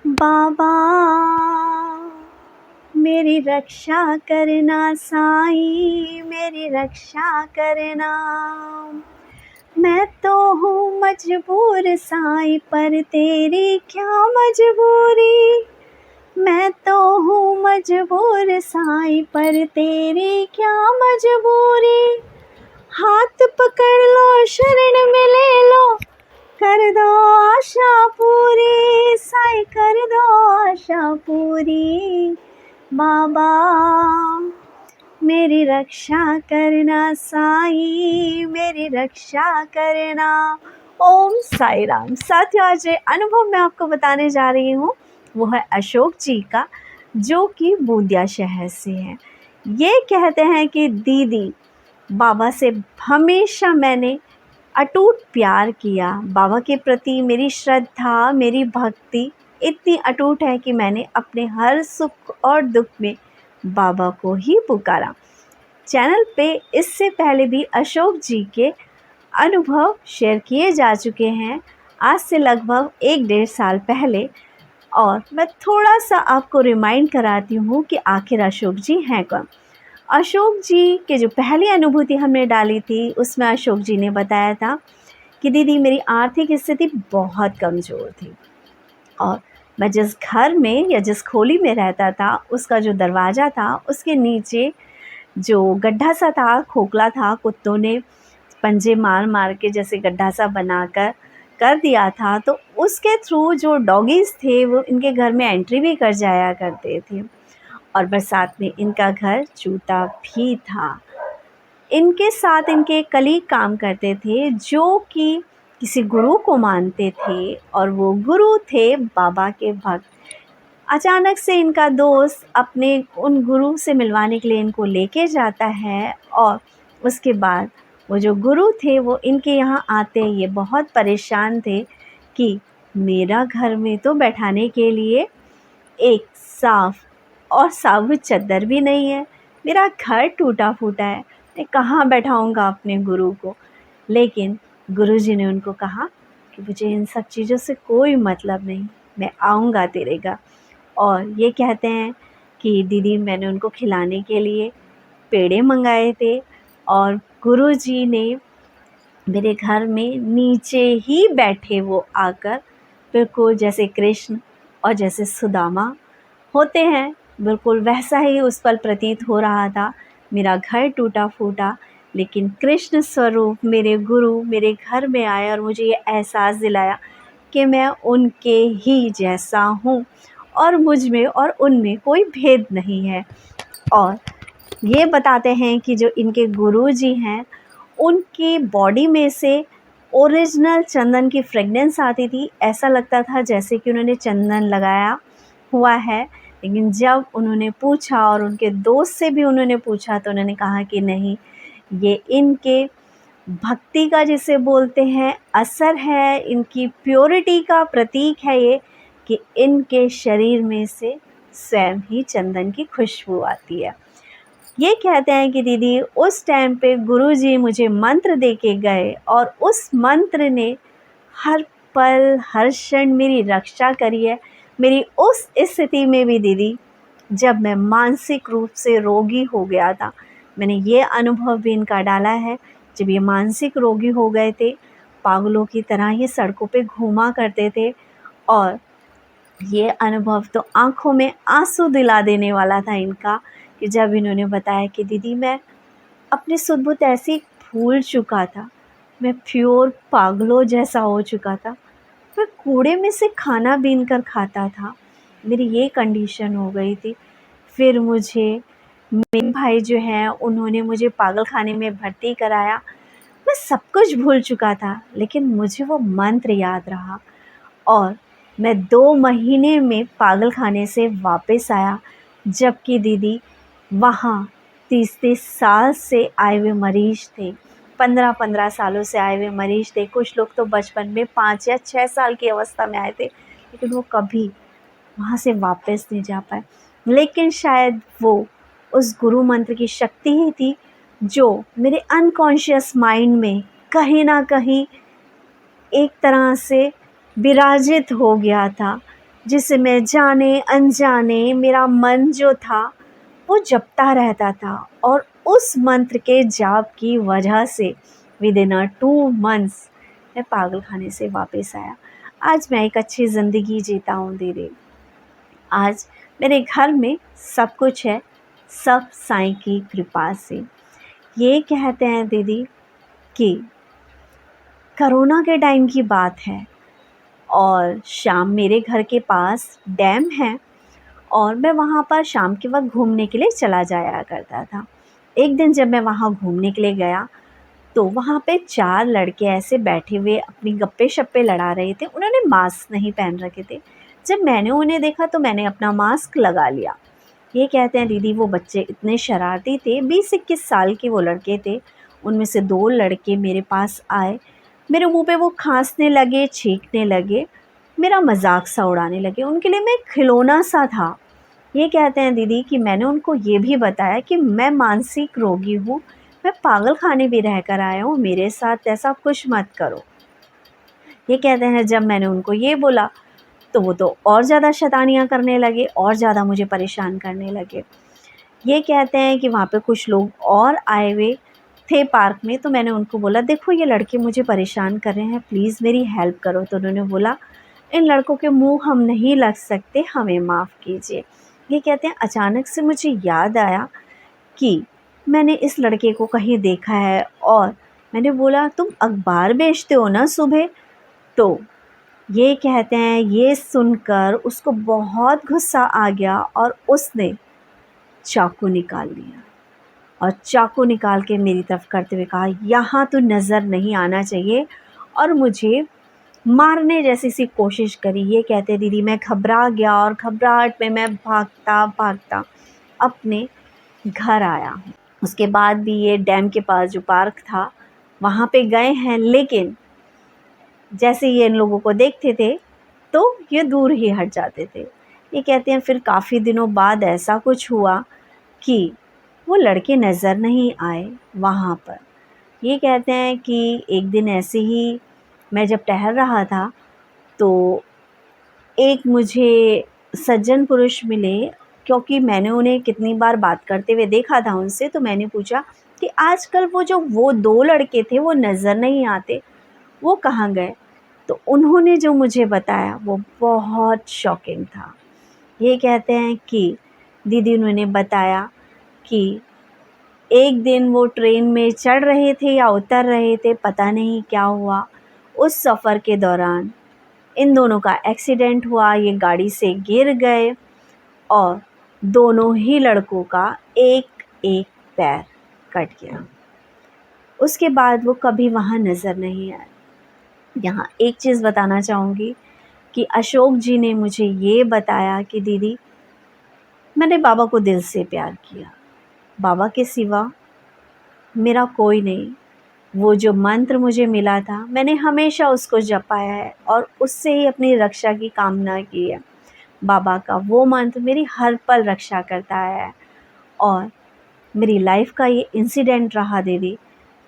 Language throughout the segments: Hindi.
बाबा मेरी रक्षा करना, साईं मेरी रक्षा करना। मैं तो हूँ मजबूर साईं, पर तेरी क्या मजबूरी। मैं तो हूँ मजबूर साईं, पर तेरी क्या मजबूरी। हाथ पकड़ लो, शरण में ले लो, कर दो आशा पूरी साईं, कर दो आशा पूरी। बाबा मेरी रक्षा करना, साईं मेरी रक्षा करना। ओम साई राम। साथियों, आज जो अनुभव मैं आपको बताने जा रही हूँ वो है अशोक जी का, जो कि बूंदिया शहर से है। ये कहते हैं कि दीदी, बाबा से हमेशा मैंने अटूट प्यार किया। बाबा के प्रति मेरी श्रद्धा, मेरी भक्ति इतनी अटूट है कि मैंने अपने हर सुख और दुख में बाबा को ही पुकारा। चैनल पे इससे पहले भी अशोक जी के अनुभव शेयर किए जा चुके हैं, आज से लगभग 1-1.5 साल पहले। और मैं थोड़ा सा आपको रिमाइंड कराती हूँ कि आखिर अशोक जी हैं कौन। अशोक जी के जो पहली अनुभूति हमने डाली थी, उसमें अशोक जी ने बताया था कि दीदी मेरी आर्थिक स्थिति बहुत कमज़ोर थी, और मैं जिस घर में या जिस खोली में रहता था, उसका जो दरवाज़ा था उसके नीचे जो गड्ढा सा था, खोखला था, कुत्तों ने पंजे मार मार के जैसे गड्ढा सा बनाकर कर दिया था, तो उसके थ्रू जो डॉगीज़ थे वो इनके घर में एंट्री भी कर जाया करते थे। और बरसात में इनका घर चूता भी था। इनके साथ इनके कलीग काम करते थे, जो कि किसी गुरु को मानते थे, और वो गुरु थे बाबा के भक्त। अचानक से इनका दोस्त अपने उन गुरु से मिलवाने के लिए इनको लेके जाता है, और उसके बाद वो जो गुरु थे वो इनके यहाँ आते ही ये बहुत परेशान थे कि मेरा घर में तो बैठाने के लिए एक साफ़ और साबुत चद्दर भी नहीं है, मेरा घर टूटा फूटा है, मैं कहाँ बैठाऊँगा अपने गुरु को। लेकिन गुरुजी ने उनको कहा कि मुझे इन सब चीज़ों से कोई मतलब नहीं, मैं आऊँगा तेरे घर। और ये कहते हैं कि दीदी मैंने उनको खिलाने के लिए पेड़े मंगाए थे, और गुरुजी ने मेरे घर में नीचे ही बैठे वो आकर, बिल्कुल जैसे कृष्ण और जैसे सुदामा होते हैं, बिल्कुल वैसा ही उस पल प्रतीत हो रहा था। मेरा घर टूटा फूटा, लेकिन कृष्ण स्वरूप मेरे गुरु मेरे घर में आए और मुझे ये एहसास दिलाया कि मैं उनके ही जैसा हूँ, और मुझ में और उनमें कोई भेद नहीं है। और ये बताते हैं कि जो इनके गुरुजी हैं, उनकी बॉडी में से ओरिजिनल चंदन की फ्रेगनेंस आती थी, ऐसा लगता था जैसे कि उन्होंने चंदन लगाया हुआ है। लेकिन जब उन्होंने पूछा, और उनके दोस्त से भी उन्होंने पूछा, तो उन्होंने कहा कि नहीं, ये इनके भक्ति का जिसे बोलते हैं असर है, इनकी प्योरिटी का प्रतीक है ये, कि इनके शरीर में से स्वयं ही चंदन की खुशबू आती है। ये कहते हैं कि दीदी उस टाइम पे गुरुजी मुझे मंत्र दे के गए, और उस मंत्र ने हर पल हर क्षण मेरी रक्षा करी है। मेरी उस स्थिति में भी दीदी, जब मैं मानसिक रूप से रोगी हो गया था, मैंने ये अनुभव भी इनका डाला है। जब ये मानसिक रोगी हो गए थे, पागलों की तरह ये सड़कों पे घूमा करते थे, और ये अनुभव तो आँखों में आंसू दिला देने वाला था इनका, कि जब इन्होंने बताया कि दीदी मैं अपने सुध-बुध ऐसे ही भूल चुका था, मैं प्योर पागलों जैसा हो चुका था, मैं कूड़े में से खाना बीन कर खाता था, मेरी ये कंडीशन हो गई थी। फिर मुझे मेरे भाई जो हैं उन्होंने मुझे पागल खाने में भर्ती कराया। मैं सब कुछ भूल चुका था, लेकिन मुझे वो मंत्र याद रहा, और मैं 2 महीने में पागल खाने से वापस आया। जबकि दीदी वहाँ 30-30 साल से आए हुए मरीज़ थे, 15-15 सालों से आए हुए मरीज़ थे। कुछ लोग तो बचपन में 5 या 6 साल की अवस्था में आए थे, लेकिन वो कभी वहाँ से वापस नहीं जा पाए। लेकिन शायद वो उस गुरु मंत्र की शक्ति ही थी, जो मेरे अनकॉन्शियस माइंड में कहीं न कहीं एक तरह से विराजित हो गया था, जिसे मैं जाने अनजाने मेरा मन जो था वो जपता रहता था, और उस मंत्र के जाप की वजह से विद इन 2 मंथ्स मैं पागल खाने से वापस आया। आज मैं एक अच्छी ज़िंदगी जीता हूँ दीदी। आज मेरे घर में सब कुछ है, सब साईं की कृपा से। ये कहते हैं दीदी कि कोरोना के टाइम की बात है, और शाम मेरे घर के पास डैम है, और मैं वहाँ पर शाम के वक्त घूमने के लिए चला जाया करता था। एक दिन जब मैं वहाँ घूमने के लिए गया तो वहाँ पे 4 लड़के ऐसे बैठे हुए अपनी गप्पे शप्पे लड़ा रहे थे। उन्होंने मास्क नहीं पहन रखे थे। जब मैंने उन्हें देखा तो मैंने अपना मास्क लगा लिया। ये कहते हैं दीदी वो बच्चे इतने शरारती थे, 20-21 साल के वो लड़के थे। उनमें से 2 लड़के मेरे पास आए, मेरे मुँह पे वो खाँसने लगे, छींकने लगे, मेरा मज़ाक सा उड़ाने लगे। उनके लिए मैं एक खिलौना सा था। ये कहते हैं दीदी कि मैंने उनको ये भी बताया कि मैं मानसिक रोगी हूँ, मैं पागल खाने भी रह कर आया हूँ, मेरे साथ ऐसा कुछ मत करो। ये कहते हैं जब मैंने उनको ये बोला तो वो तो और ज़्यादा शैतानियाँ करने लगे, और ज़्यादा मुझे परेशान करने लगे। ये कहते हैं कि वहाँ पे कुछ लोग और आए हुए थे पार्क में, तो मैंने उनको बोला देखो ये लड़के मुझे परेशान कर रहे हैं, प्लीज़ मेरी हेल्प करो। तो उन्होंने बोला इन लड़कों के मुंह हम नहीं लग सकते, हमें माफ़ कीजिए। ये कहते हैं अचानक से मुझे याद आया कि मैंने इस लड़के को कहीं देखा है, और मैंने बोला तुम अखबार बेचते हो ना सुबह? तो ये कहते हैं ये सुनकर उसको बहुत गुस्सा आ गया, और उसने चाकू निकाल लिया, और चाकू निकाल के मेरी तरफ करते हुए कहा यहाँ तो नज़र नहीं आना चाहिए, और मुझे मारने जैसी सी कोशिश करी। ये कहते दीदी मैं घबरा गया, और घबराहट में मैं भागता भागता अपने घर आया। उसके बाद भी ये डैम के पास जो पार्क था वहाँ पे गए हैं, लेकिन जैसे ये इन लोगों को देखते थे तो ये दूर ही हट जाते थे। ये कहते हैं फिर काफ़ी दिनों बाद ऐसा कुछ हुआ कि वो लड़के नज़र नहीं आए वहाँ पर। ये कहते हैं कि एक दिन ऐसे ही मैं जब टहल रहा था तो एक मुझे सज्जन पुरुष मिले, क्योंकि मैंने उन्हें कितनी बार बात करते हुए देखा था उनसे, तो मैंने पूछा कि आजकल वो 2 लड़के थे वो नज़र नहीं आते, वो कहाँ गए? तो उन्होंने जो मुझे बताया वो बहुत शॉकिंग था। ये कहते हैं कि दीदी उन्होंने बताया कि एक दिन वो ट्रेन में चढ़ रहे थे या उतर रहे थे, पता नहीं क्या हुआ। उस सफ़र के दौरान इन दोनों का एक्सीडेंट हुआ, ये गाड़ी से गिर गए, और दोनों ही लड़कों का एक-एक पैर कट गया। उसके बाद वो कभी वहाँ नज़र नहीं आए। यहाँ एक चीज़ बताना चाहूँगी कि अशोक जी ने मुझे ये बताया कि दीदी मैंने बाबा को दिल से प्यार किया, बाबा के सिवा मेरा कोई नहीं। वो जो मंत्र मुझे मिला था मैंने हमेशा उसको जपाया है, और उससे ही अपनी रक्षा की कामना की है। बाबा का वो मंत्र मेरी हर पल रक्षा करता है, और मेरी लाइफ का ये इंसिडेंट रहा दीदी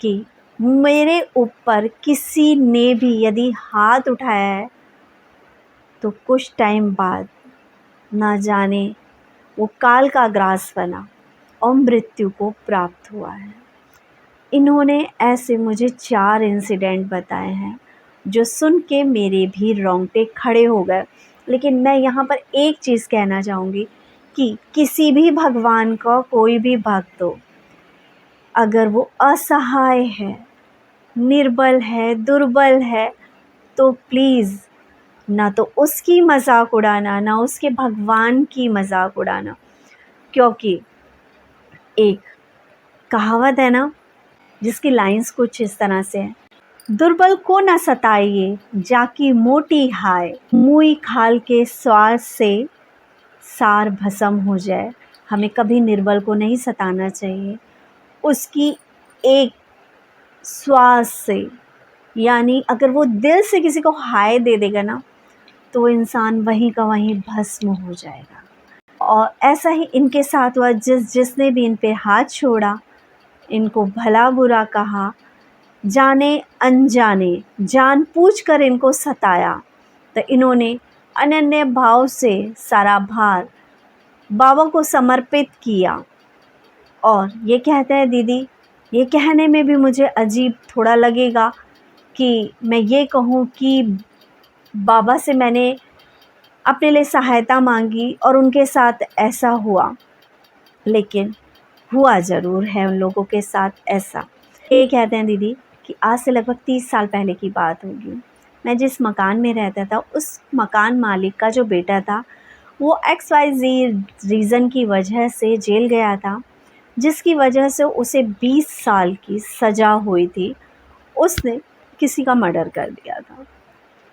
कि मेरे ऊपर किसी ने भी यदि हाथ उठाया है तो कुछ टाइम बाद ना जाने वो काल का ग्रास बना और मृत्यु को प्राप्त हुआ है। इन्होंने ऐसे मुझे 4 इंसिडेंट बताए हैं जो सुन के मेरे भी रोंगटे खड़े हो गए। लेकिन मैं यहाँ पर एक चीज़ कहना चाहूँगी कि किसी भी भगवान का कोई भी भक्त हो, अगर वो असहाय है, निर्बल है, दुर्बल है, तो प्लीज़ ना तो उसकी मजाक उड़ाना, ना उसके भगवान की मजाक उड़ाना। क्योंकि एक कहावत है ना जिसकी लाइंस कुछ इस तरह से है, दुर्बल को न सताइए जाकी मोटी हाय, मुई खाल के स्वाद से सार भस्म हो जाए। हमें कभी निर्बल को नहीं सताना चाहिए। उसकी एक श्वास से, यानी अगर वो दिल से किसी को हाय दे देगा ना तो वो इंसान वहीं का वहीं भस्म हो जाएगा। और ऐसा ही इनके साथ हुआ, जिसने भी इन पे हाथ छोड़ा, इनको भला बुरा कहा, जाने अनजाने जानबूझकर इनको सताया, तो इन्होंने अनन्य भाव से सारा भार बाबा को समर्पित किया। और ये कहते हैं दीदी, ये कहने में भी मुझे अजीब थोड़ा लगेगा कि मैं ये कहूँ कि बाबा से मैंने अपने लिए सहायता मांगी और उनके साथ ऐसा हुआ, लेकिन हुआ ज़रूर है उन लोगों के साथ ऐसा। ये कहते हैं दीदी कि आज से लगभग 30 साल पहले की बात होगी। मैं जिस मकान में रहता था, उस मकान मालिक का जो बेटा था वो XYZ रीज़न की वजह से जेल गया था, जिसकी वजह से उसे 20 साल की सज़ा हुई थी। उसने किसी का मर्डर कर दिया था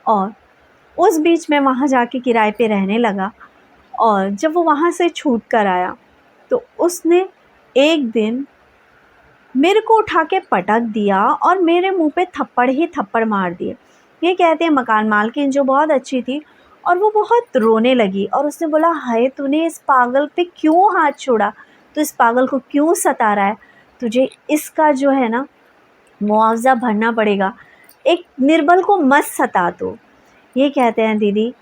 और उस बीच में वहाँ जाके किराए पे रहने लगा। और जब वो वहाँ से छूट कर आया तो उसने एक दिन मेरे को उठा के पटक दिया और मेरे मुंह पे थप्पड़ ही थप्पड़ मार दिए। ये कहते हैं मकान मालकिन जो बहुत अच्छी थी, और वो बहुत रोने लगी और उसने बोला, हाय तूने इस पागल पे क्यों हाथ छोड़ा, तो इस पागल को क्यों सता रहा है, तुझे इसका जो है ना मुआवजा भरना पड़ेगा, एक निर्बल को मत सता। तो ये कहते हैं दीदी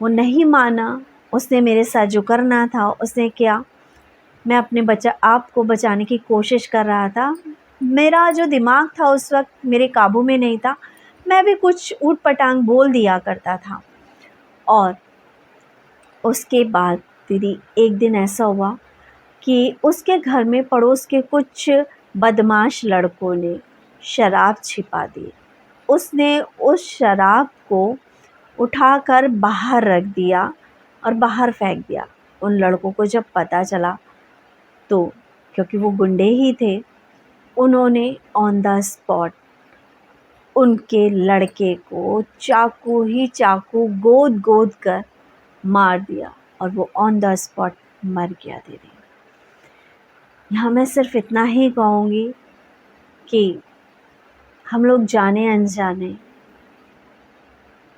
वो नहीं माना, उसने मेरे साथ जो करना था उसने किया। मैं अपने आप को बचाने की कोशिश कर रहा था। मेरा जो दिमाग था उस वक्त मेरे काबू में नहीं था, मैं भी कुछ ऊट-पटांग बोल दिया करता था। और उसके बाद दीदी एक दिन ऐसा हुआ कि उसके घर में पड़ोस के कुछ बदमाश लड़कों ने शराब छिपा दी। उसने उस शराब को उठाकर बाहर रख दिया और बाहर फेंक दिया। उन लड़कों को जब पता चला तो, क्योंकि वो गुंडे ही थे, उन्होंने ऑन द स्पॉट उनके लड़के को चाकू ही चाकू गोद गोद कर मार दिया और वो ऑन द स्पॉट मर गया दीदी। यहाँ मैं सिर्फ इतना ही कहूँगी कि हम लोग जाने अनजाने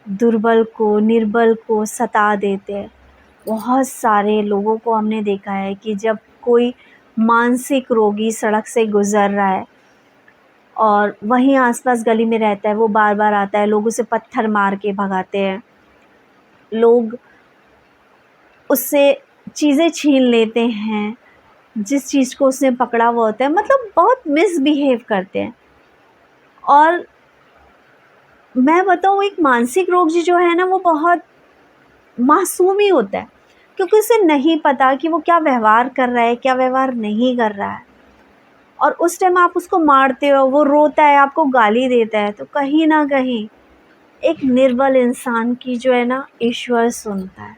दुर्बल को, निर्बल को सता देते हैं। बहुत सारे लोगों को हमने देखा है कि जब कोई मानसिक रोगी सड़क से गुज़र रहा है और वहीं आसपास गली में रहता है, वो बार बार आता है, लोग उसे पत्थर मार के भगाते हैं, लोग उससे चीज़ें छीन लेते हैं, जिस चीज़ को उसने पकड़ा हुआ होता है, मतलब बहुत मिसबिहेव करते हैं। और मैं बताऊँ, एक मानसिक रोगी जो है ना वो बहुत मासूम ही होता है, क्योंकि उसे नहीं पता कि वो क्या व्यवहार कर रहा है, क्या व्यवहार नहीं कर रहा है। और उस टाइम आप उसको मारते हो, वो रोता है, आपको गाली देता है, तो कहीं ना कहीं एक निर्बल इंसान की जो है ना ईश्वर सुनता है।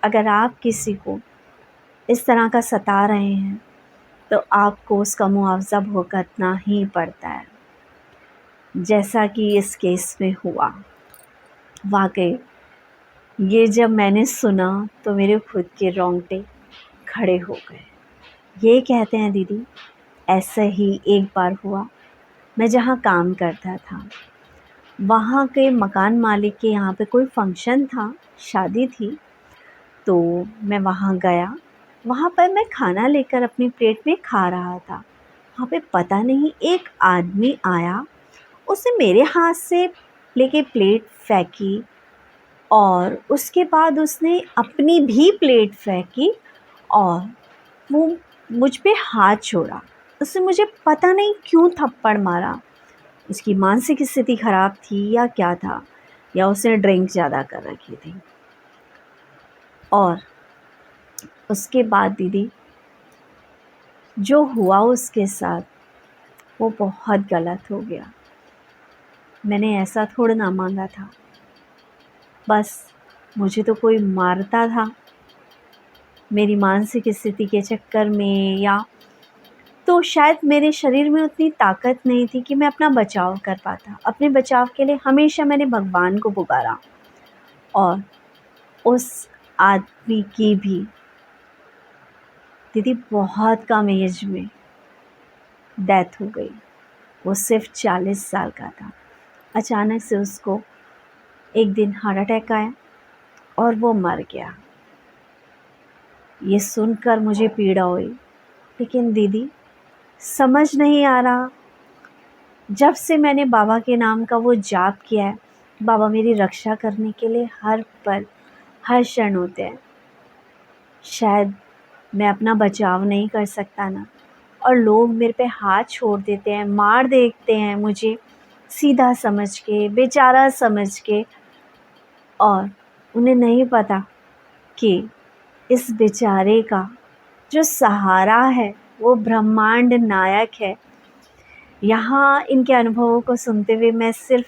अगर आप किसी को इस तरह का सता रहे हैं तो आपको उसका मुआवजा भुगतना ही पड़ता है, जैसा कि इस केस में हुआ। वाकई ये जब मैंने सुना तो मेरे खुद के रोंगटे खड़े हो गए। ये कहते हैं दीदी ऐसा ही एक बार हुआ। मैं जहाँ काम करता था वहाँ के मकान मालिक के यहाँ पे कोई फंक्शन था, शादी थी, तो मैं वहाँ गया। वहाँ पर मैं खाना लेकर अपनी प्लेट में खा रहा था। वहाँ पे पता नहीं एक आदमी आया, उसने मेरे हाथ से लेके प्लेट फेंकी और उसके बाद उसने अपनी भी प्लेट फेंकी और वो मुझ पे हाथ छोड़ा। उसने मुझे पता नहीं क्यों थप्पड़ मारा। उसकी मानसिक स्थिति ख़राब थी या क्या था, या उसने ड्रिंक ज़्यादा कर रखी थी। और उसके बाद दीदी जो हुआ उसके साथ वो बहुत गलत हो गया। मैंने ऐसा थोड़ा ना मांगा था, बस मुझे तो कोई मारता था मेरी मानसिक स्थिति के चक्कर में, या तो शायद मेरे शरीर में उतनी ताकत नहीं थी कि मैं अपना बचाव कर पाता। अपने बचाव के लिए हमेशा मैंने भगवान को पुकारा और उस आदमी की भी दीदी बहुत कम एज में डेथ हो गई। वो सिर्फ 40 साल का था। अचानक से उसको एक दिन हार्ट अटैक आया और वो मर गया। ये सुनकर मुझे पीड़ा हुई, लेकिन दीदी समझ नहीं आ रहा, जब से मैंने बाबा के नाम का वो जाप किया है, बाबा मेरी रक्षा करने के लिए हर पल हर क्षण होते हैं। शायद मैं अपना बचाव नहीं कर सकता ना, और लोग मेरे पे हाथ छोड़ देते हैं, मार देते हैं मुझे सीधा समझ के, बेचारा समझ के, और उन्हें नहीं पता कि इस बेचारे का जो सहारा है वो ब्रह्मांड नायक है। यहाँ इनके अनुभवों को सुनते हुए मैं सिर्फ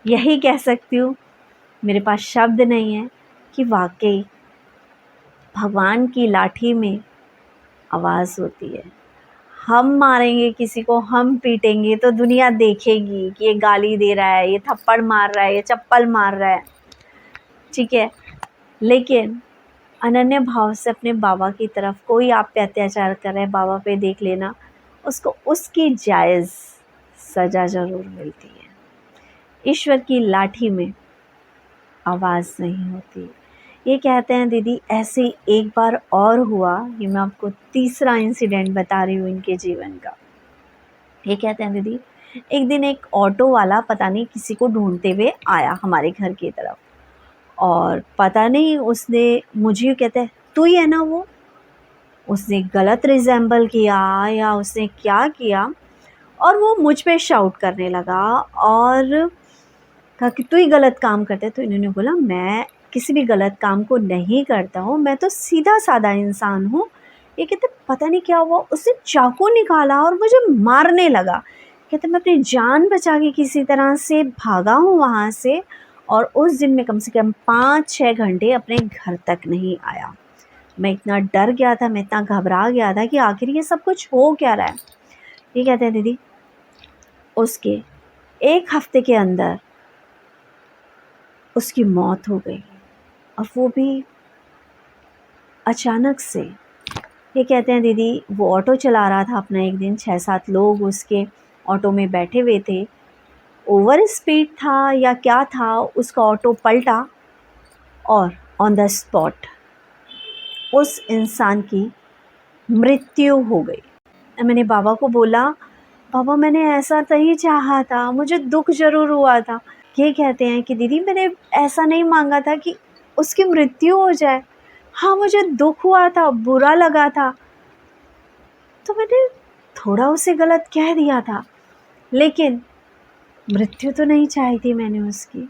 यही कह सकती हूँ, मेरे पास शब्द नहीं है, कि वाकई भगवान की लाठी में आवाज़ होती है। हम मारेंगे किसी को, हम पीटेंगे तो दुनिया देखेगी कि ये गाली दे रहा है, ये थप्पड़ मार रहा है, ये चप्पल मार रहा है, ठीक है। लेकिन अनन्य भाव से अपने बाबा की तरफ कोई आप पे अत्याचार कर रहा है, बाबा पे देख लेना, उसको उसकी जायज़ सज़ा ज़रूर मिलती है। ईश्वर की लाठी में आवाज़ नहीं होती। ये कहते हैं दीदी, ऐसे एक बार और हुआ, ये मैं आपको तीसरा इंसिडेंट बता रही हूँ इनके जीवन का। ये कहते हैं दीदी, एक दिन एक ऑटो वाला पता नहीं किसी को ढूंढते हुए आया हमारे घर की तरफ, और पता नहीं उसने मुझे, कहते हैं तू ही है ना वो, उसने गलत रिजेंबल किया या उसने क्या किया, और वो मुझ पे शाउट करने लगा और कहा कि तू ही गलत काम करता है। तो इन्होंने बोला, मैं किसी भी गलत काम को नहीं करता हूँ, मैं तो सीधा साधा इंसान हूँ। ये कहते पता नहीं क्या हुआ, उसने चाकू निकाला और मुझे मारने लगा। कहते मैं अपनी जान बचा के किसी तरह से भागा हूँ वहाँ से, और उस दिन में कम से कम 5-6 घंटे अपने घर तक नहीं आया। मैं इतना डर गया था, मैं इतना घबरा गया था कि आखिर ये सब कुछ हो क्या रहा है। ये कहते हैं दीदी, उसके 1 हफ्ते के अंदर उसकी मौत हो गई, और वो भी अचानक से। ये कहते हैं दीदी, वो ऑटो चला रहा था अपना, एक दिन 6-7 लोग उसके ऑटो में बैठे हुए थे, ओवर स्पीड था या क्या था, उसका ऑटो पलटा और ऑन द स्पॉट उस इंसान की मृत्यु हो गई। मैंने बाबा को बोला, बाबा मैंने ऐसा नहीं चाहा था, मुझे दुख ज़रूर हुआ था। ये कहते हैं कि दीदी, मैंने ऐसा नहीं मांगा था कि उसकी मृत्यु हो जाए। हाँ, मुझे दुख हुआ था, बुरा लगा था, तो मैंने थोड़ा उसे गलत कह दिया था, लेकिन मृत्यु तो नहीं चाही थी मैंने उसकी।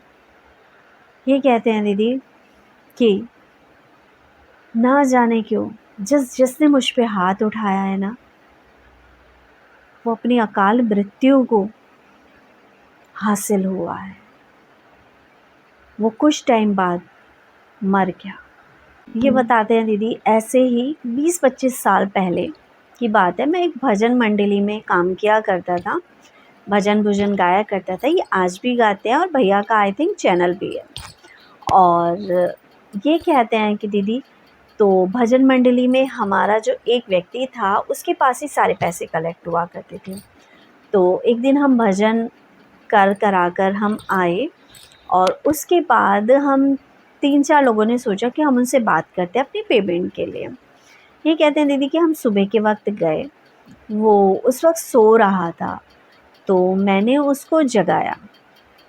ये कहते हैं दीदी कि ना जाने क्यों जिसने मुझ पे हाथ उठाया है ना, वो अपनी अकाल मृत्यु को हासिल हुआ है। वो कुछ टाइम बाद मर गया। ये बताते हैं दीदी, ऐसे ही 20-25 साल पहले की बात है, मैं एक भजन मंडली में काम किया करता था, भजन भुजन गाया करता था। ये आज भी गाते हैं, और भैया का आई थिंक चैनल भी है। और ये कहते हैं कि दीदी, तो भजन मंडली में हमारा जो एक व्यक्ति था, उसके पास ही सारे पैसे कलेक्ट हुआ करते थे। तो एक दिन हम भजन कराकर हम आए, और उसके बाद हम 3-4 लोगों ने सोचा कि हम उनसे बात करते हैं अपनी पेमेंट के लिए। ये कहते हैं दीदी कि हम सुबह के वक्त गए, वो उस वक्त सो रहा था, तो मैंने उसको जगाया।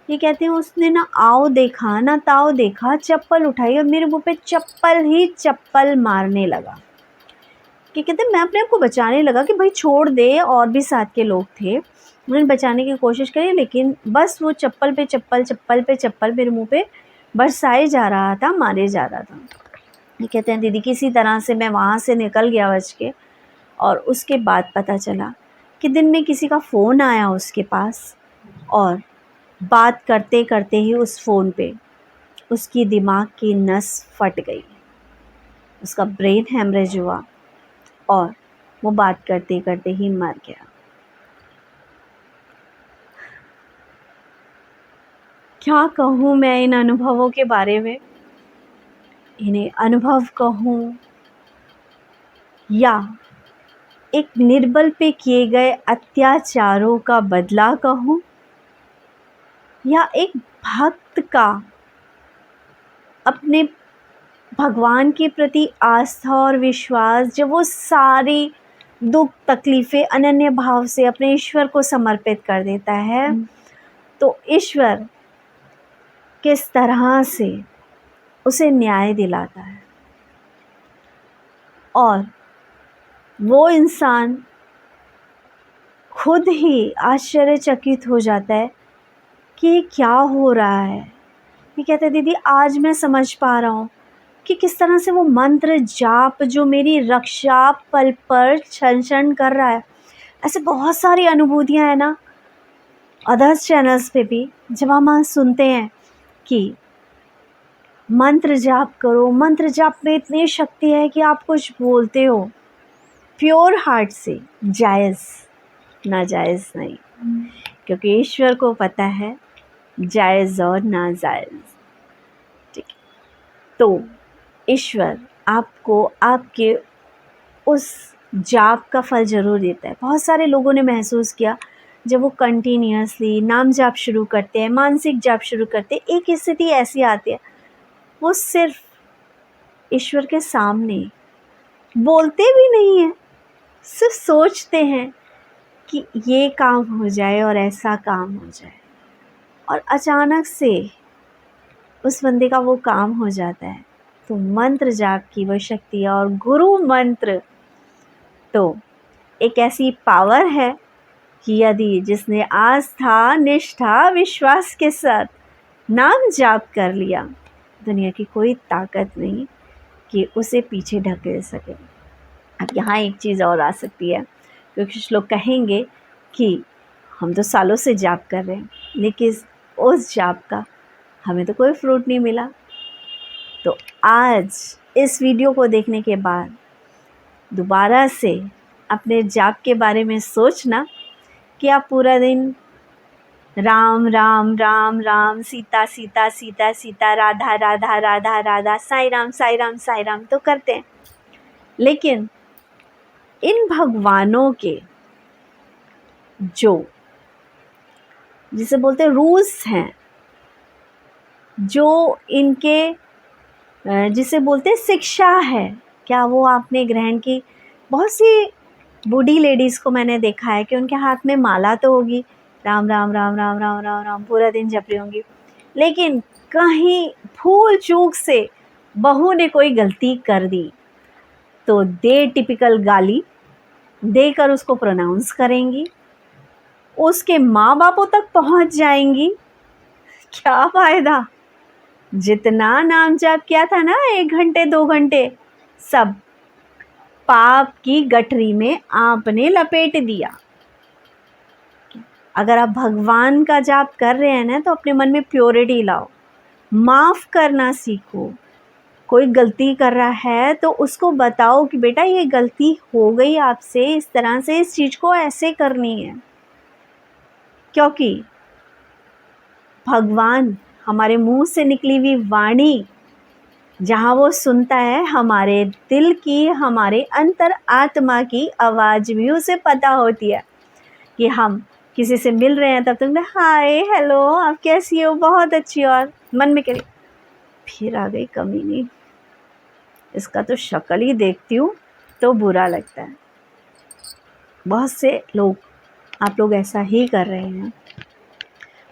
ये कहते हैं उसने ना आओ देखा ना ताओ देखा, चप्पल उठाई और मेरे मुंह पे चप्पल ही चप्पल मारने लगा। कि कहते हैं मैं अपने आप को बचाने लगा कि भाई छोड़ दे, और भी साथ के लोग थे, उन्होंने बचाने की कोशिश करी, लेकिन बस वो चप्पल पे चप्पल, चप्पल पे चप्पल मेरे मुंह पे बरसाए जा रहा था, मारे जा रहा था। ये कहते हैं दीदी, किसी तरह से मैं वहाँ से निकल गया बच के। और उसके बाद पता चला कि दिन में किसी का फ़ोन आया उसके पास, और बात करते करते ही उस फ़ोन पे उसकी दिमाग की नस फट गई, उसका ब्रेन हेमरेज हुआ, और वो बात करते करते ही मर गया। क्या कहूँ मैं इन अनुभवों के बारे में, इन्हें अनुभव कहूँ या एक निर्बल पे किए गए अत्याचारों का बदला कहूँ, या एक भक्त का अपने भगवान के प्रति आस्था और विश्वास, जब वो सारी दुख तकलीफ़ें अनन्य भाव से अपने ईश्वर को समर्पित कर देता है, तो ईश्वर किस तरह से उसे न्याय दिलाता है और वो इंसान खुद ही आश्चर्यचकित हो जाता है कि ये क्या हो रहा है। ये कहते हैं दीदी आज मैं समझ पा रहा हूँ कि किस तरह से वो मंत्र जाप जो मेरी रक्षा पल पर क्षण क्षण कर रहा है। ऐसे बहुत सारी अनुभूतियाँ हैं ना अदर्स चैनल्स पे भी, जब हम सुनते हैं कि मंत्र जाप करो, मंत्र जाप में इतनी शक्ति है कि आप कुछ बोलते हो प्योर हार्ट से, जायज़ नाजायज़ नहीं, क्योंकि ईश्वर को पता है जायज़ और नाजायज़। ठीक है, तो ईश्वर आपको आपके उस जाप का फल ज़रूर देता है। बहुत सारे लोगों ने महसूस किया जब वो कंटिन्यूअसली नाम जाप शुरू करते हैं, मानसिक जाप शुरू करते हैं, एक स्थिति ऐसी आती है वो सिर्फ ईश्वर के सामने बोलते भी नहीं हैं, सिर्फ सोचते हैं कि ये काम हो जाए और ऐसा काम हो जाए, और अचानक से उस बंदे का वो काम हो जाता है। तो मंत्र जाप की वो शक्ति है, और गुरु मंत्र तो एक ऐसी पावर है कि यदि जिसने आस्था, निष्ठा, विश्वास के साथ नाम जाप कर लिया, दुनिया की कोई ताकत नहीं कि उसे पीछे ढकेल सके। अब यहाँ एक चीज़ और आ सकती है, क्योंकि कुछ लोग कहेंगे कि हम तो सालों से जाप कर रहे हैं लेकिन उस जाप का हमें तो कोई फ्रूट नहीं मिला। तो आज इस वीडियो को देखने के बाद दोबारा से अपने जाप के बारे में सोचना कि आप पूरा दिन राम राम राम राम, सीता सीता सीता सीता, राधा राधा राधा राधा, साईं राम साईं राम साईं राम तो करते हैं, लेकिन इन भगवानों के जो जिसे बोलते हैं रूल्स हैं, जो इनके जिसे बोलते हैं शिक्षा है, क्या वो आपने ग्रहण की? बहुत सी बूढ़ी लेडीज़ को मैंने देखा है कि उनके हाथ में माला तो होगी, राम राम राम राम राम राम राम पूरा दिन जप रही होंगी, लेकिन कहीं भूल चूक से बहू ने कोई गलती कर दी तो दे टिपिकल गाली देकर उसको प्रोनाउंस करेंगी, उसके माँ बापों तक पहुँच जाएंगी। क्या फ़ायदा? जितना नाम जाप किया था ना 1 घंटे 2 घंटे, सब पाप की गठरी में आपने लपेट दिया। अगर आप भगवान का जाप कर रहे हैं ना तो अपने मन में प्योरिटी लाओ, माफ़ करना सीखो। कोई गलती कर रहा है तो उसको बताओ कि बेटा ये गलती हो गई आपसे, इस तरह से इस चीज़ को ऐसे करनी है, क्योंकि भगवान हमारे मुंह से निकली हुई वाणी जहाँ वो सुनता है, हमारे दिल की, हमारे अंतर आत्मा की आवाज़ भी उसे पता होती है। कि हम किसी से मिल रहे हैं तब तक हाय हेलो आप कैसी हो, बहुत अच्छी, और मन में कह फिर आ गई कमी नहीं, इसका तो शक्ल ही देखती हूँ तो बुरा लगता है। बहुत से लोग, आप लोग ऐसा ही कर रहे हैं।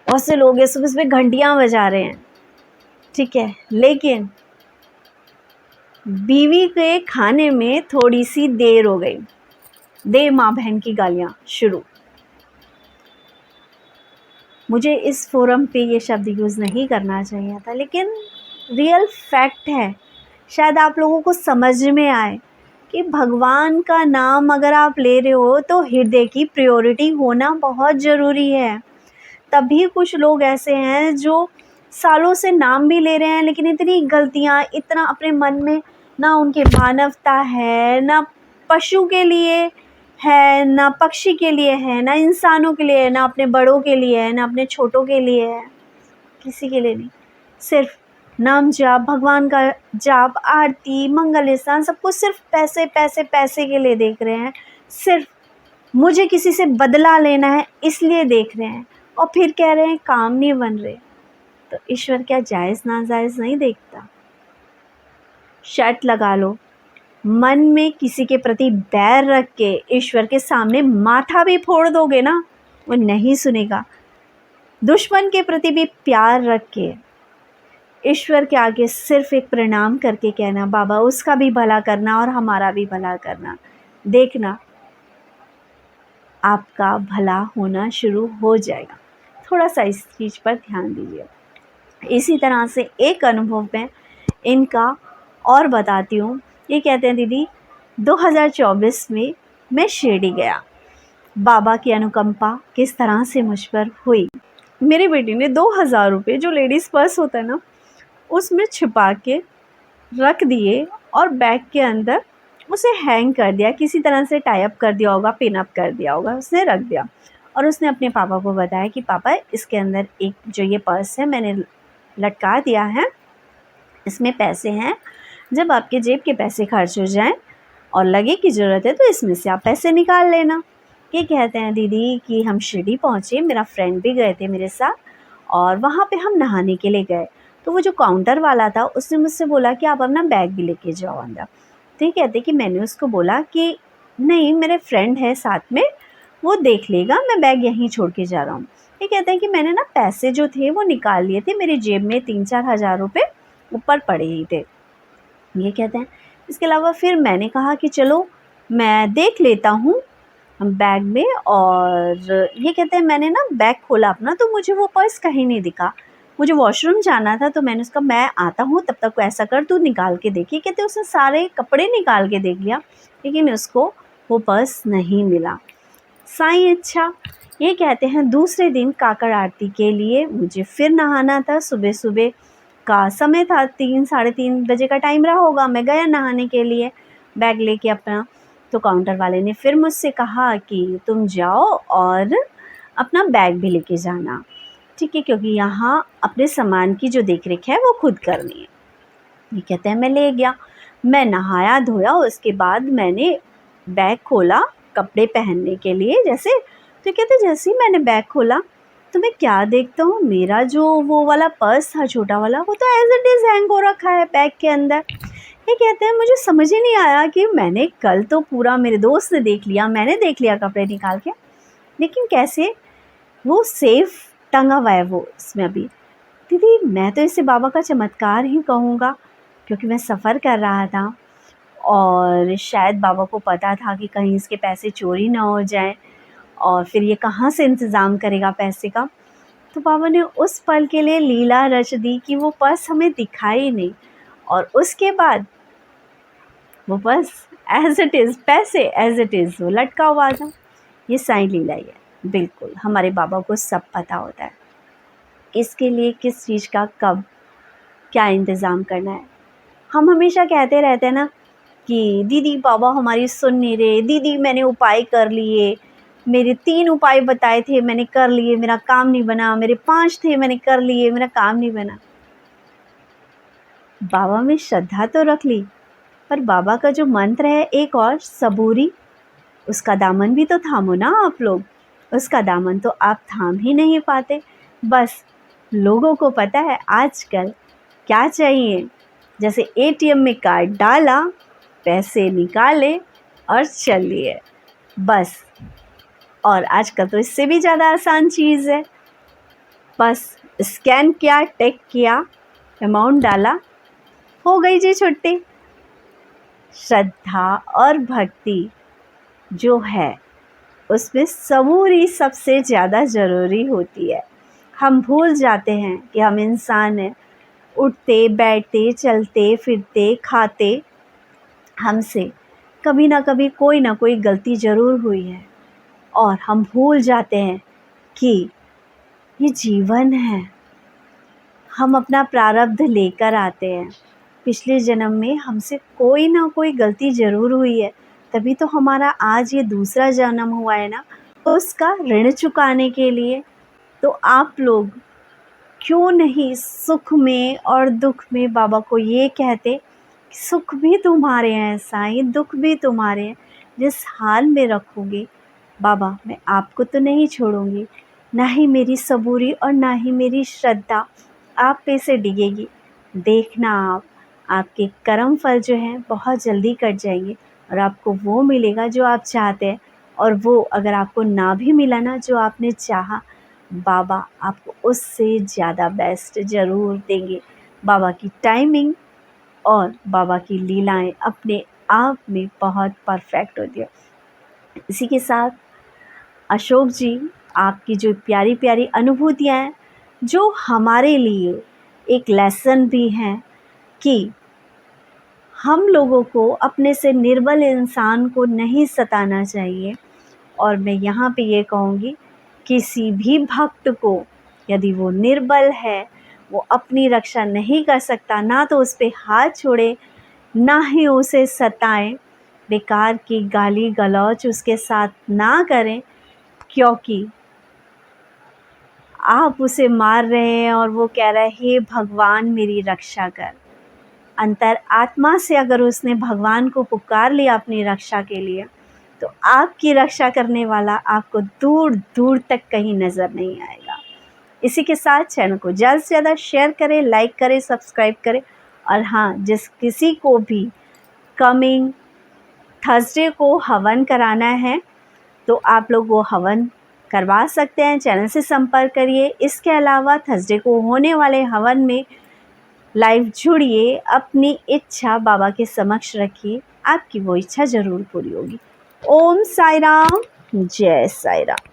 बहुत से लोग सुबह सुबह घंटियाँ बजा रहे हैं, ठीक है, लेकिन बीवी के खाने में थोड़ी सी देर हो गई, दे माँ बहन की गालियाँ शुरू। मुझे इस फोरम पे ये शब्द यूज़ नहीं करना चाहिए था, लेकिन रियल फैक्ट है, शायद आप लोगों को समझ में आए कि भगवान का नाम अगर आप ले रहे हो तो हृदय की प्रायोरिटी होना बहुत ज़रूरी है। तभी कुछ लोग ऐसे हैं जो सालों से नाम भी ले रहे हैं लेकिन इतनी गलतियाँ, इतना अपने मन में ना उनकी मानवता है, ना पशु के लिए है, ना पक्षी के लिए है, ना इंसानों के लिए है, ना अपने बड़ों के लिए है, ना अपने छोटों के लिए है, किसी के लिए नहीं। सिर्फ नाम जाप, भगवान का जाप, आरती, मंगल स्नान, सब कुछ सिर्फ पैसे पैसे पैसे के लिए देख रहे हैं। सिर्फ मुझे किसी से बदला लेना है इसलिए देख रहे हैं, और फिर कह रहे हैं काम नहीं बन रहे। तो ईश्वर क्या जायज़ नाजायज़ नहीं देखता? शर्त लगा लो, मन में किसी के प्रति बैर रख के ईश्वर के सामने माथा भी फोड़ दोगे ना, वो नहीं सुनेगा। दुश्मन के प्रति भी प्यार रख के ईश्वर के आगे सिर्फ एक प्रणाम करके कहना, बाबा उसका भी भला करना और हमारा भी भला करना। देखना आपका भला होना शुरू हो जाएगा। थोड़ा सा इस चीज़ पर ध्यान दीजिए। इसी तरह से एक अनुभव मैं इनका और बताती हूँ। ये कहते हैं, दीदी 2024 में मैं शिरडी गया। बाबा की अनुकंपा किस तरह से मुझ पर हुई। मेरी बेटी ने 2000 रुपये, जो लेडीज़ पर्स होता है ना, उसमें छिपा के रख दिए और बैग के अंदर उसे हैंग कर दिया, किसी तरह से टाई अप कर दिया होगा, पिन अप कर दिया होगा, उसने रख दिया। और उसने अपने पापा को बताया कि पापा इसके अंदर एक जो ये पर्स है मैंने लटका दिया है, इसमें पैसे हैं, जब आपके जेब के पैसे खर्च हो जाएं और लगे कि ज़रूरत है तो इसमें से आप पैसे निकाल लेना। ये कहते हैं दीदी कि हम शिरडी पहुँचे, मेरा फ्रेंड भी गए थे मेरे साथ, और वहाँ पे हम नहाने के लिए गए। तो वो जो काउंटर वाला था उसने मुझसे बोला कि आप अपना बैग भी लेके जाओ अंदर। तो ये कहते कि मैंने उसको बोला कि नहीं, मेरे फ्रेंड है साथ में, वो देख लेगा, मैं बैग यहीं छोड़ के जा रहा हूँ। ये कहते हैं कि मैंने ना पैसे जो थे वो निकाल लिए थे, मेरी जेब में 3-4 हज़ार रुपये ऊपर पड़े ही थे। ये कहते हैं इसके अलावा फिर मैंने कहा कि चलो मैं देख लेता हूँ बैग में। और ये कहते हैं मैंने ना बैग खोला अपना, तो मुझे वो पर्स कहीं नहीं दिखा। मुझे वॉशरूम जाना था, तो मैंने उसका, मैं आता हूँ तब तक ऐसा कर तू निकाल के देखिए। कहते उसने सारे कपड़े निकाल के देख लिया, लेकिन उसको वो पर्स नहीं मिला। साईं अच्छा। ये कहते हैं दूसरे दिन काकड़ आरती के लिए मुझे फिर नहाना था। सुबह सुबह का समय था, 3-3:30 बजे का टाइम रहा होगा। मैं गया नहाने के लिए बैग लेके अपना। तो काउंटर वाले ने फिर मुझसे कहा कि तुम जाओ और अपना बैग भी लेके जाना, ठीक है, क्योंकि यहाँ अपने सामान की जो देख रेख है वो खुद करनी है। ये कहते हैं मैं ले गया, मैं नहाया धोया, उसके बाद मैंने बैग खोला कपड़े पहनने के लिए जैसे। तो कहते जैसे ही मैंने बैग खोला तो मैं क्या देखता हूँ, मेरा जो वो वाला पर्स था छोटा वाला, वो तो एज इट इज़ हैंग हो रखा है बैग के अंदर। ये कहते हैं मुझे समझ ही नहीं आया कि मैंने कल तो पूरा, मेरे दोस्त ने देख लिया, मैंने देख लिया कपड़े निकाल के, लेकिन कैसे वो सेफ टंगा हुआ है वो इसमें अभी। दीदी मैं तो इसे बाबा का चमत्कार ही कहूँगा, क्योंकि मैं सफ़र कर रहा था और शायद बाबा को पता था कि कहीं इसके पैसे चोरी ना हो जाए, और फिर ये कहाँ से इंतज़ाम करेगा पैसे का। तो बाबा ने उस पल के लिए लीला रच दी कि वो पर्स हमें दिखा ही नहीं, और उसके बाद वो पर्स एज इट इज़, पैसे एज इट इज़ वो लटका हुआ था। ये साईं लीला ही है। बिल्कुल हमारे बाबा को सब पता होता है किसके लिए किस चीज़ का कब क्या इंतज़ाम करना है। हम हमेशा कहते रहते हैं ना कि दीदी बाबा हमारी सुन नहीं रहे, दीदी मैंने उपाय कर लिए, मेरे 3 उपाय बताए थे मैंने कर लिए, मेरा काम नहीं बना, मेरे 5 थे मैंने कर लिए, मेरा काम नहीं बना। बाबा में श्रद्धा तो रख ली, पर बाबा का जो मंत्र है एक और, सबूरी, उसका दामन भी तो थामो ना आप लोग। उसका दामन तो आप थाम ही नहीं पाते। बस लोगों को पता है आजकल क्या चाहिए, जैसे एटीएम में कार्ड डाला, पैसे निकाले और चलिए बस। और आजकल तो इससे भी ज़्यादा आसान चीज़ है, बस स्कैन किया, टेक किया, अमाउंट डाला, हो गई जी छुट्टी। श्रद्धा और भक्ति जो है उसमें सबूरी सबसे ज़्यादा ज़रूरी होती है। हम भूल जाते हैं कि हम इंसान हैं, उठते बैठते चलते फिरते खाते, हमसे कभी ना कभी कोई ना कोई गलती ज़रूर हुई है, और हम भूल जाते हैं कि ये जीवन है, हम अपना प्रारब्ध लेकर आते हैं। पिछले जन्म में हमसे कोई ना कोई गलती ज़रूर हुई है, तभी तो हमारा आज ये दूसरा जन्म हुआ है ना, उसका ऋण चुकाने के लिए। तो आप लोग क्यों नहीं सुख में और दुख में बाबा को ये कहते कि सुख भी तुम्हारे हैं साईं, दुख भी तुम्हारे हैं, जिस हाल में रखोगे बाबा मैं आपको तो नहीं छोड़ूंगी, ना ही मेरी सबूरी और ना ही मेरी श्रद्धा आप पे से डिगेगी। देखना आपके कर्म फल जो हैं बहुत जल्दी कट जाएंगे, और आपको वो मिलेगा जो आप चाहते हैं। और वो अगर आपको ना भी मिला ना जो आपने चाहा, बाबा आपको उससे ज़्यादा बेस्ट ज़रूर देंगे। बाबा की टाइमिंग और बाबा की लीलाएं अपने आप में बहुत परफेक्ट होती है। इसी के साथ अशोक जी, आपकी जो प्यारी प्यारी अनुभूतियाँ हैं, जो हमारे लिए एक लेसन भी हैं कि हम लोगों को अपने से निर्बल इंसान को नहीं सताना चाहिए। और मैं यहाँ पे ये कहूँगी, किसी भी भक्त को यदि वो निर्बल है, वो अपनी रक्षा नहीं कर सकता, ना तो उस पे हाथ छोड़े, ना ही उसे सताएं, बेकार की गाली गलौज उसके साथ ना करें, क्योंकि आप उसे मार रहे हैं और वो कह रहा है हे भगवान मेरी रक्षा कर। अंतर आत्मा से अगर उसने भगवान को पुकार लिया अपनी रक्षा के लिए, तो आपकी रक्षा करने वाला आपको दूर दूर तक कहीं नज़र नहीं आएगा। इसी के साथ चैनल को ज़्यादा से ज़्यादा शेयर करें, लाइक करें, सब्सक्राइब करें। और हाँ, जिस किसी को भी कमिंग थर्सडे को हवन कराना है, तो आप लोग वो हवन करवा सकते हैं, चैनल से संपर्क करिए। इसके अलावा थर्सडे को होने वाले हवन में लाइव जुड़िए, अपनी इच्छा बाबा के समक्ष रखिए, आपकी वो इच्छा ज़रूर पूरी होगी। ओम साई राम, जय साई राम।